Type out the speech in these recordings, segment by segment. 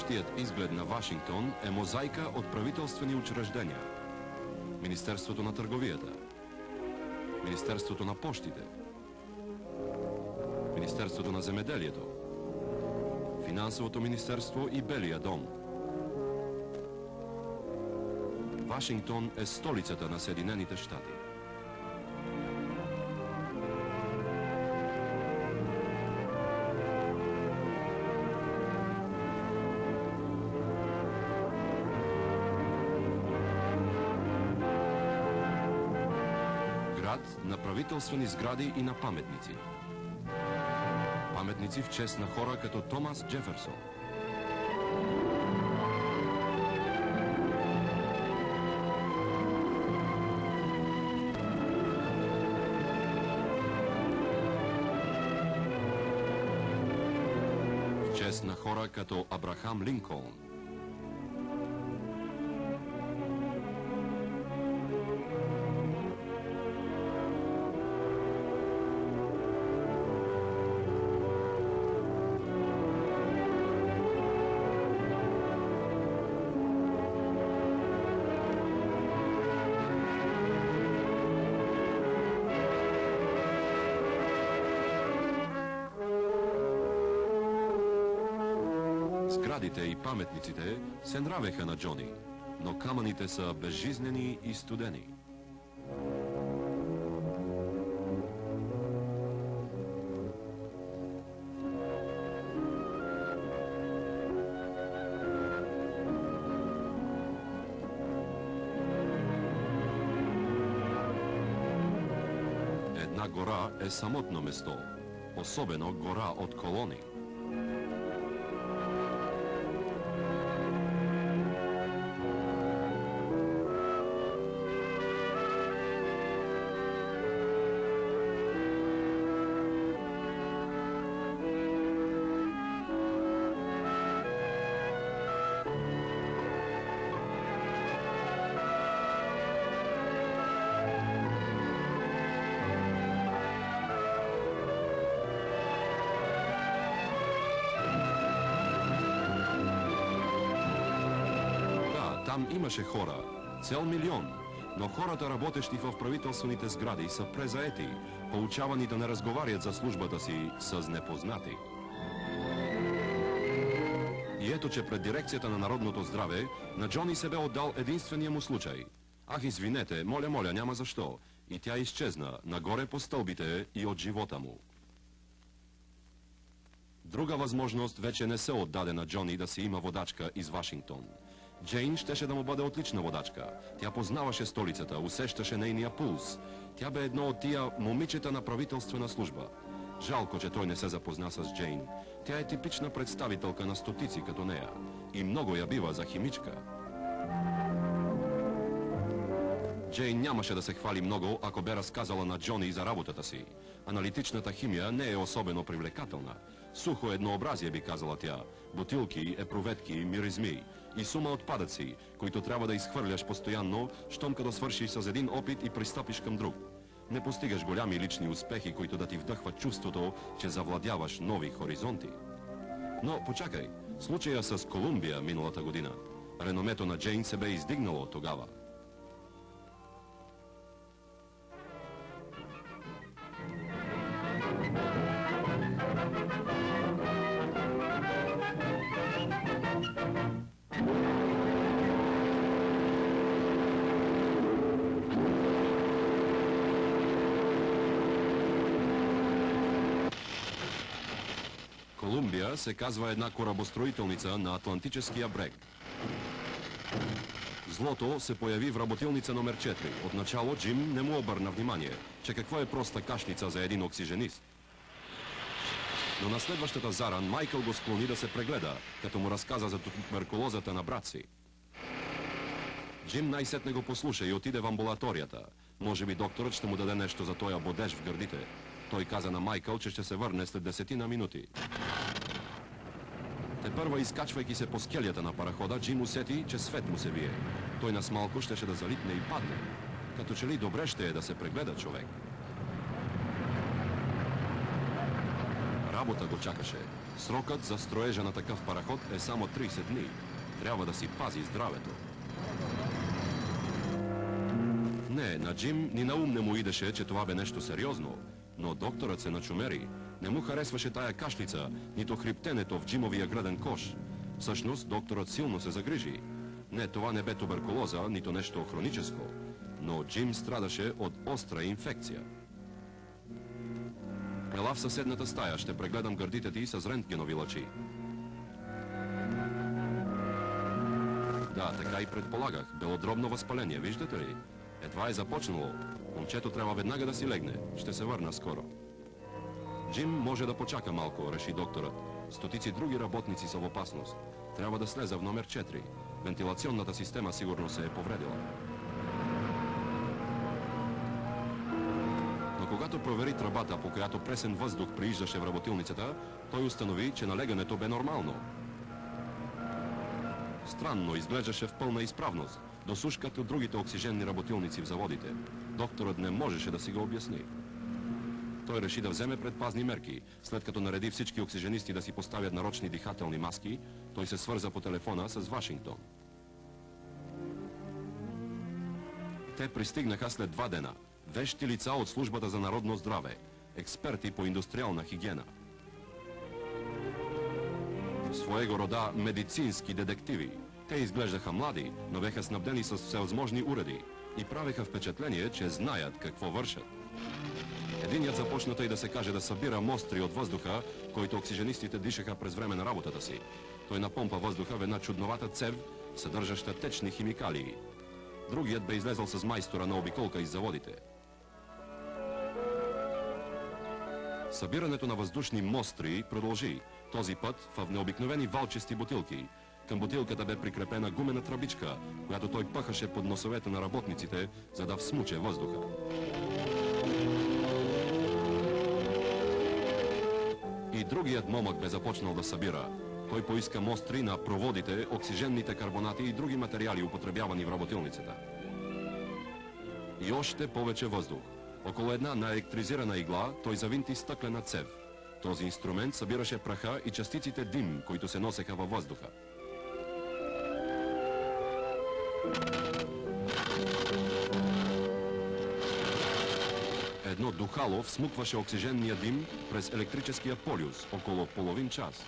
Общият изглед на Вашингтон е мозайка от правителствени учреждения. Министерството на търговията, Министерството на пощите, Министерството на земеделието, Финансовото министерство и Белия дом. Вашингтон е столицата на Съединените щати. Град на правителствени сгради и на паметници. Паметници в чест на хора като Томас Джеферсон. В чест на хора като Абрахам Линколн. Сградите и паметниците се нравеха на Джони, но камъните са безжизнени и студени. Една гора е самотно место, особено гора от колони. Там имаше хора, цел милион, но хората, работещи в правителствените сгради, са презаети, поучавани да не разговарят за службата си с непознати. И ето, че пред дирекцията на народното здраве на Джони се бе отдал единствения му случай. Ах, извинете, моля, няма защо. И тя изчезна, нагоре по стълбите и от живота му. Друга възможност вече не се отдаде на Джони да си има водачка из Вашингтон. Джейн щеше да му бъде отлична водачка. Тя познаваше столицата, усещаше нейния пулс. Тя бе едно от тия момичета на правителствена служба. Жалко, че той не се запозна с Джейн. Тя е типична представителка на стотици като нея. И много я бива за химичка. Джейн нямаше да се хвали много, ако бе разказала на Джони за работата си. Аналитичната химия не е особено привлекателна. Сухо еднообразие, би казала тя. Бутилки, епруветки, миризми и сума отпадъци, които трябва да изхвърляш постоянно, щом като свършиш с един опит и пристъпиш към друг. Не постигаш голями лични успехи, които да ти вдъхват чувството, че завладяваш нови хоризонти. Но почакай, случая с Колумбия миналата година. Реномето на Джейн се бе издигнало тогава. Колумбия се казва една корабостроителница на Атлантическия брег. Злото се появи в работилница номер 4. Отначало Джим не му обърна внимание, че какво е проста кашница за един оксиженист. Но на следващата заран Майкъл го склони да се прегледа, като му разказа за туберкулозата на брат си. Джим най-сетне го послуша и отиде в амбулаторията. Може би докторът ще му даде нещо за тоя бодеж в гърдите. Той каза на Майкъл, че ще се върне след 10 минути. Тепърва, изкачвайки се по скелята на парахода, Джим усети, че свет му се вие. Той нас малко щеше да залитне и падне. Като че ли добре ще е да се прегледа човек. Работа го чакаше. Срокът за строежа на такъв параход е само 30 дни. Трябва да си пази здравето. Не, на Джим ни на ум не му идеше, че това бе нещо сериозно. Но докторът се начумери. Не му харесваше тая кашлица, нито хриптенето в Джимовия гръден кош. Всъщност, докторът силно се загрижи. Не, това не бе туберкулоза, нито нещо хроническо. Но Джим страдаше от остра инфекция. Ела в съседната стая, ще прегледам гърдите ти с рентгенови лъчи. Да, така и предполагах. Белодробно възпаление, виждате ли? Едва е започнало. Момчето трябва веднага да си легне. Ще се върна скоро. Джим може да почака малко, реши докторът. Стотици други работници са в опасност. Трябва да слеза в номер 4. Вентилационната система сигурно се е повредила. Но когато провери тръбата, по която пресен въздух прииждаше в работилницата, той установи, че налегането бе нормално. Странно, изглеждаше в пълна изправност, досуж като другите оксиженни работилници в заводите. Докторът не можеше да си го обясни. Той реши да вземе предпазни мерки. След като нареди всички оксиженисти да си поставят нарочни дихателни маски, той се свърза по телефона с Вашингтон. Те пристигнаха след 2 дена. Вещи лица от службата за народно здраве, експерти по индустриална хигиена. Своего рода медицински детективи. Те изглеждаха млади, но беха снабдени с всевъзможни уреди и правеха впечатление, че знаят какво вършат. Единият започна тъй да се каже да събира мостри от въздуха, който оксиженистите дишаха през време на работата си. Той напомпа въздуха в една чудновата цев, съдържаща течни химикалии. Другият бе излезъл с майстора на обиколка из заводите. Събирането на въздушни мостри продължи. Този път в необикновени валчести бутилки. Към бутилката бе прикрепена гумена тръбичка, която той пъхаше под носовете на работниците, за да всмуче въздуха. И другият момък бе започнал да събира. Той поиска мостри на проводите, оксиженните карбонати и други материали, употребявани в работилницата. И още повече въздух. Около една наелектризирана игла той завинти стъклена цев. Този инструмент събираше праха и частиците дим, които се носеха във въздуха. Едно духало всмукваше оксиженния дим през електрическия полюс около половин час.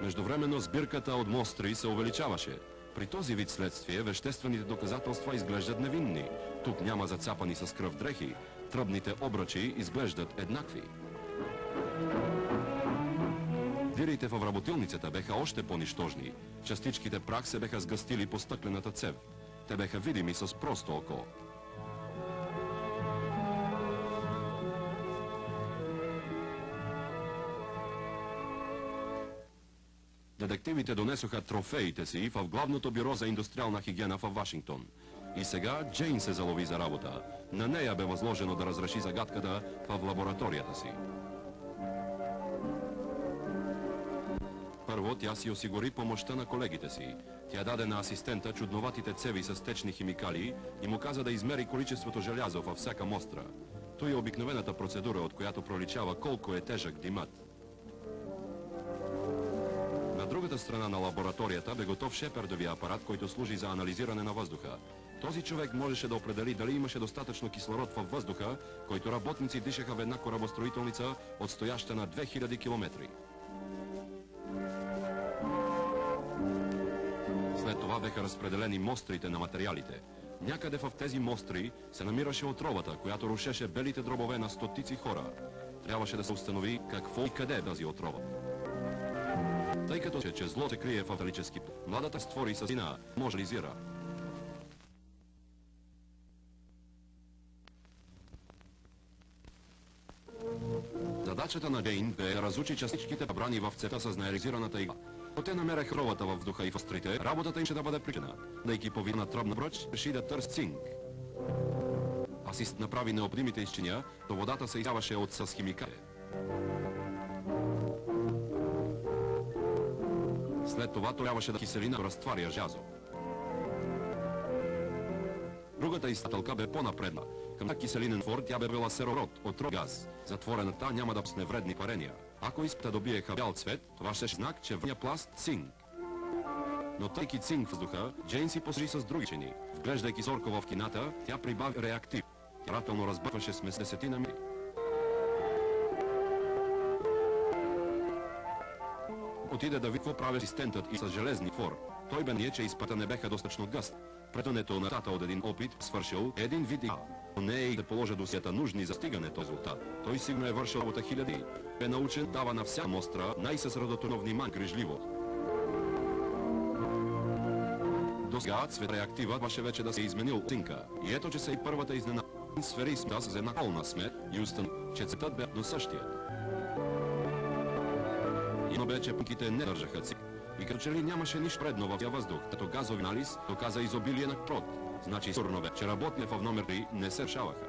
Междувременно сбирката от мостри се увеличаваше. При този вид следствие веществените доказателства изглеждат невинни. Тук няма зацапани с кръв дрехи. Тръбните обръчи изглеждат еднакви. Дирите в работилницата беха още по-нищожни. Частичките прах се беха сгъстили по стъклената цев. Те беха видими с просто око. Детективите донесоха трофеите си в главното бюро за индустриална хигиена в Вашингтон. И сега Джейн се залови за работа. На нея бе възложено да разреши загадката в лабораторията си. Първо тя си осигури помощта на колегите си. Тя даде на асистента чудноватите цеви с течни химикали и му каза да измери количеството желязо във всяка мостра. Той е обикновената процедура, от която проличава колко е тежък димът. На другата страна на лабораторията бе готов шепердовия апарат, който служи за анализиране на въздуха. Този човек можеше да определи дали имаше достатъчно кислород във въздуха, който работници дишаха в една корабостроителница, отстояща на 2000 километри. След това беха разпределени мострите на материалите. Някъде в тези мостри се намираше отровата, която рушеше белите дробове на стотици хора. Трябваше да се установи какво и къде е тази отрова. Тъй като че зло се крие в велически път, младата створи с сина, може лизира. Задачата на Джейн бе да разучи частичките брани в цета с неализираната игла. Но те намереха ровата във въздуха и в острите, работата им ще да бъде причина. Дайки по видна тръбна бръч, реши да търси цинк. Асист направи необходимите изчиния, то водата се изяваше от с химикали. След това трябваше да киселина разтваря желязо. Другата изстателка бе по-напредна. Към киселинен твор тя бе била серород, отров газ. Затворената няма да пусне вредни парения. Ако искате да добиеха бял цвет, това ще е знак, че външния пласт цинк. Но тъйки цинк в въздуха, Джейн си посрещи с други чини. Вглеждайки зорко в кината, тя прибави реактив. Старателно разбъркваше с 10 мили. Отиде да види какво прави асистентът и с железни твор. Той бе ние, че изпъта не беха достатъчно гъст. Претънето на тата от един опит свършил един вид игра. Но не е и да положа досията нужни за стигането резултат. Той сигурно е вършил работа хиляди. Бе научен дава на всяка мостра най-съсредоточено внимание грижливо. До сега цвет реактива ваше вече да се изменил цинка. И ето, че се и първата изненада. Сфери с една пълна смет и установи, че цветът бе до същия. Но бе, че пънките не държаха цик. И като че ли нямаше нищо предно във въздух, като газови анализ доказа изобилие на крот. Значи сигурно бе, че работне в номер 3 не се решаваха.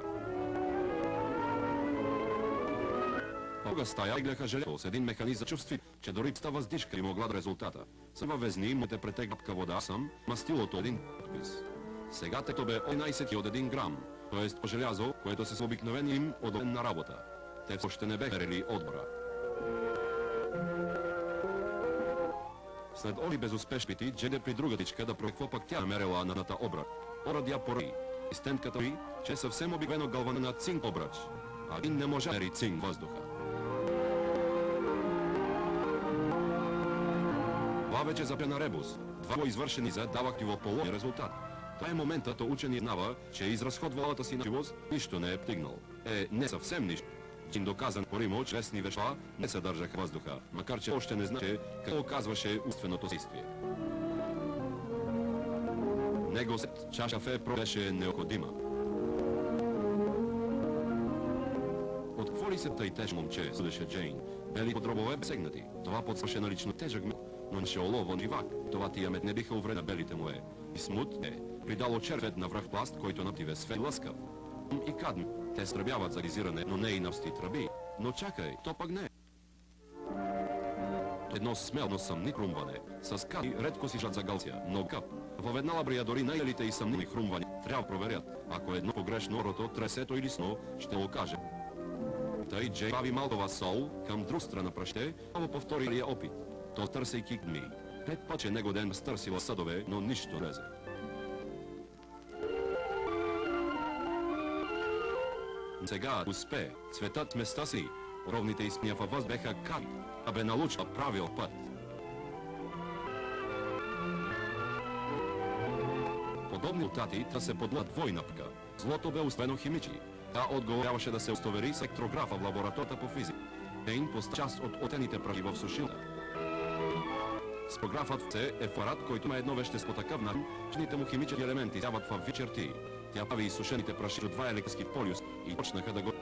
В друга стая иглеха железо с един механизъм чувстви, че дори пста въздишка и могла да резултата. Съм във везни, му те претегнапка вода съм, мастилото един подпис. Сега тето бе 11 от 1 грам, т.е. желязо, което се с обикновен им отдолен на работа. Те още не беха рели отбора. След оли безуспешните, джеде при друга тичка да про какво пък тя намерила наната обръч. Орадя пори. Истентката ри, че съвсем обикновено гълване на цинк обръч. А един не може да мери цинк въздуха. Това вече запя на ребус. Два извършени за давах его половин резултат. Това е моментът, учени знава, че е изразходвалата си на живост, нищо не е птигнал. Не съвсем нищо. Един доказан поримо, че лесни вещества не съдържаха въздуха, макар че още не знае какво оказваше умственото действие. Него след чаша фе беше необходима. От какво ли се тъй теж момче, съдеше Джейн? Бели подробове бесегнати. Това подсваше на лично тежък мед, но наше олово живак. Това тия мед не биха увреда белите му е. И смут придало червет на връх пласт, който нативе свет лъскав. И кадми. Те стръбяват за гизиране, но не и навсти тръби. Но чакай, то пък не. Едно смелно съмни хрумване. С кади редко си жат за галция, но къп. В една лабрия дори най-елите и съмними хрумвани трябва проверят. Ако едно погрешно рото, тресето или сно, ще окаже. Тъй Джей бави малкова сол към друг страна пръще, ало повторилия опит. То търсейки ми. 5 пъче него ден стърсила съдове, но нищо лезе. Сега успе, цветът места си, ровните изпния във въз беха кави, а бе налучва правил път. Подобни отати да се подла двойнапка. Злото бе успено химичи. Та отговоряваше да се устовери сектографа в лабораторията по физика. Дейн поста част от отените прахи в сушилка. Спектографът е апарат, който има едно вещество такъв начин, че му химични елементи дават в ви черти. Тя прави изсушените праши от два електрически полюс и почнаха да го...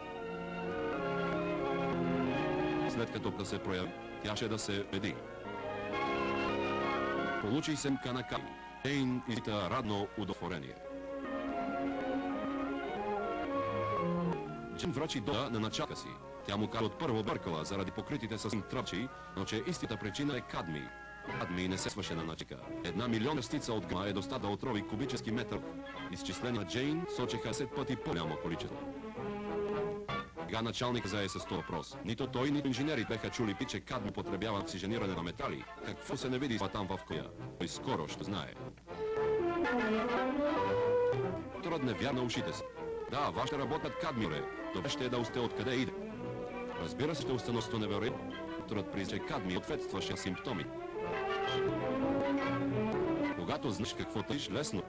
След като да се прояви, тя ще да се беди. Получи се мка на кай. Дейн изита радно удовлетворение. Джин врачи дода на началка си. Тя му каза от първо бъркала заради покритите с тръпчи, но че истинната причина е кадмий. Кадмий не се сваше на начека. 1 милион частица от гма е доста да отрови кубически метър. Изчисления на Джейн сочеха 10 пъти по-голямо количество. Сега началник зае с този въпрос. Нито той, нито инженерите беха чули че кадми потребява оксижениране на метали. Какво се не види там в коя? Той скоро ще знае. Докторът не вярна ушите си. Да, вашите работят кадмиоре. Добре ще е да усте откъде иде. Разбира се, ще установство невероятно. Докторът призна, че кадми ответстваше симптоми. Когато знаеш какво тъж лесно,